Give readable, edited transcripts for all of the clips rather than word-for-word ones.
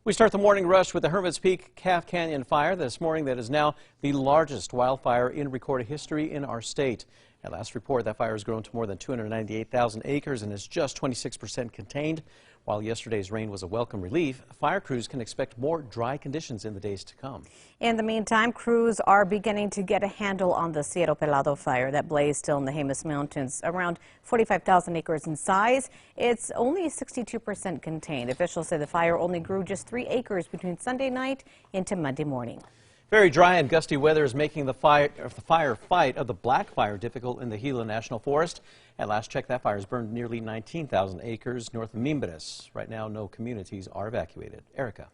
We start the morning rush with the Hermit's Peak Calf Canyon fire this morning that is now the largest wildfire in recorded history in our state. At last report, that fire has grown to more than 298,000 acres and is just 26% contained. While yesterday's rain was a welcome relief, fire crews can expect more dry conditions in the days to come. In the meantime, crews are beginning to get a handle on the Cerro Pelado fire that blazed still in the Jemez Mountains, around 45,000 acres in size. It's only 62% contained. Officials say the fire only grew just 3 acres between Sunday night into Monday morning. Very dry and gusty weather is making the firefight of the Black Fire difficult in the Gila National Forest. At last check, that fire has burned nearly 19,000 acres north of Mimbres. Right now, no communities are evacuated. Erica.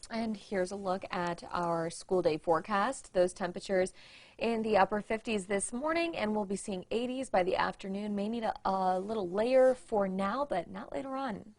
And here's a look at our school day forecast. Those temperatures in the upper 50s this morning, and we'll be seeing 80s by the afternoon. May need a little layer for now, but not later on.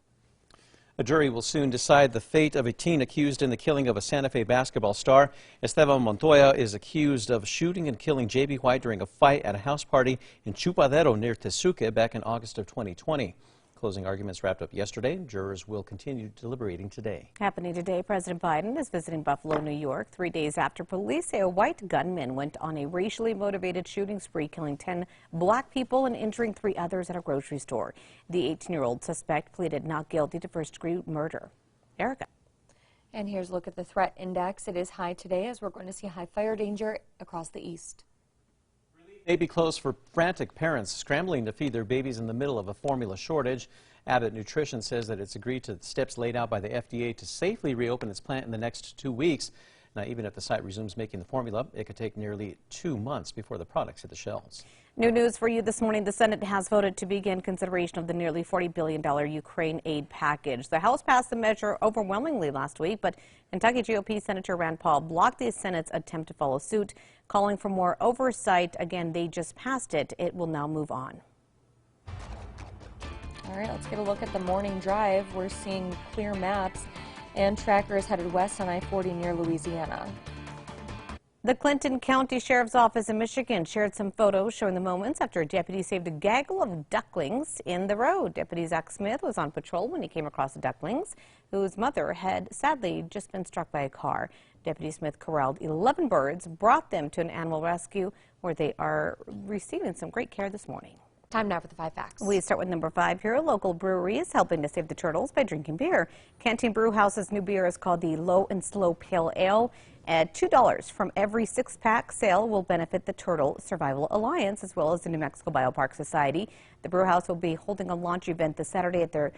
A jury will soon decide the fate of a teen accused in the killing of a Santa Fe basketball star. Esteban Montoya is accused of shooting and killing J.B. White during a fight at a house party in Chupadero near Tesuque back in August of 2020. Closing arguments wrapped up yesterday. Jurors will continue deliberating today. Happening today, President Biden is visiting Buffalo, New York, 3 days after police say a white gunman went on a racially motivated shooting spree, killing 10 black people and injuring 3 others at a grocery store. The 18-year-old suspect pleaded not guilty to first-degree murder. Erica. And here's a look at the threat index. It is high today as we're going to see high fire danger across the east. May be closed for frantic parents scrambling to feed their babies in the middle of a formula shortage. Abbott Nutrition says that it's agreed to the steps laid out by the FDA to safely reopen its plant in the next 2 weeks. Now, even if the site resumes making the formula, it could take nearly 2 months before the products hit the shelves. New news for you this morning. The Senate has voted to begin consideration of the nearly $40 billion Ukraine aid package. The House passed the measure overwhelmingly last week, but Kentucky GOP Senator Rand Paul blocked the Senate's attempt to follow suit, calling for more oversight. Again, they just passed it. It will now move on. All right, let's get a look at the morning drive. We're seeing clear maps and trackers headed west on I-40 near Louisiana. The Clinton County Sheriff's Office in Michigan shared some photos showing the moments after a deputy saved a gaggle of ducklings in the road. Deputy Zach Smith was on patrol when he came across the ducklings, whose mother had sadly just been struck by a car. Deputy Smith corralled 11 birds, brought them to an animal rescue where they are receiving some great care this morning. Time now for the 5 facts. We start with number 5 here. Local breweries helping to save the turtles by drinking beer. Canteen Brewhouse's new beer is called the Low and Slow Pale Ale. At $2 from every 6-pack sale will benefit the Turtle Survival Alliance as well as the New Mexico Biopark Society. The Brewhouse will be holding a launch event this Saturday at their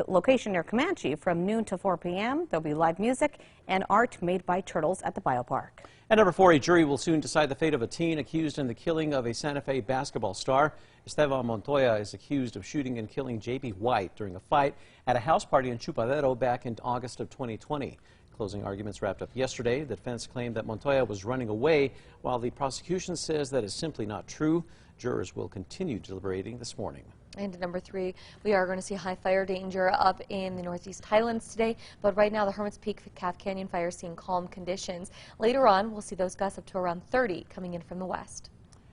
location near Comanche from noon to 4 p.m. There'll be live music and art made by turtles at the biopark. At number 4, a jury will soon decide the fate of a teen accused in the killing of a Santa Fe basketball star. Esteban Montoya is accused of shooting and killing J.B. White during a fight at a house party in Chupadero back in August of 2020. Closing arguments wrapped up yesterday. The defense claimed that Montoya was running away, while the prosecution says that is simply not true. Jurors will continue deliberating this morning. And at number 3, we are going to see high fire danger up in the Northeast Highlands today, but right now the Hermit's Peak Calf Canyon fire is seeing calm conditions. Later on, we'll see those gusts up to around 30 coming in from the west.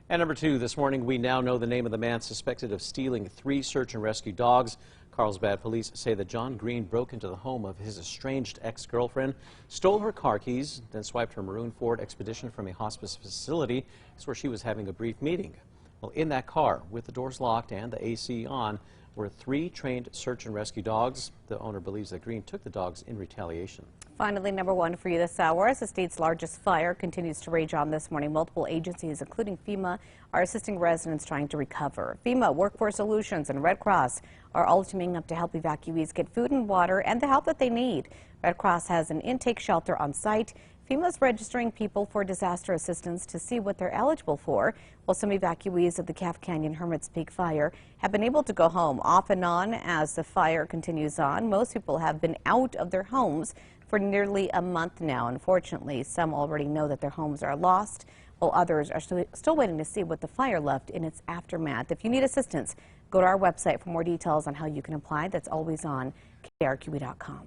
And number 2, this morning we now know the name of the man suspected of stealing 3 search and rescue dogs. Carlsbad police say that John Green broke into the home of his estranged ex-girlfriend, stole her car keys, then swiped her maroon Ford Expedition from a hospice facility. That's where she was having a brief meeting. Well, in that car, with the doors locked and the AC on, were 3 trained search and rescue dogs. The owner believes that Green took the dogs in retaliation. Finally, number 1 for you this hour. As the state's largest fire continues to rage on this morning, multiple agencies, including FEMA, are assisting residents trying to recover. FEMA, Workforce Solutions, and Red Cross are all teaming up to help evacuees get food and water and the help that they need. Red Cross has an intake shelter on site. FEMA's registering people for disaster assistance to see what they're eligible for. While some evacuees of the Calf Canyon Hermit's Peak fire have been able to go home off and on as the fire continues on. Most people have been out of their homes for nearly a month now. Unfortunately, some already know that their homes are lost, while others are still waiting to see what the fire left in its aftermath. If you need assistance, go to our website for more details on how you can apply. That's always on KRQE.com.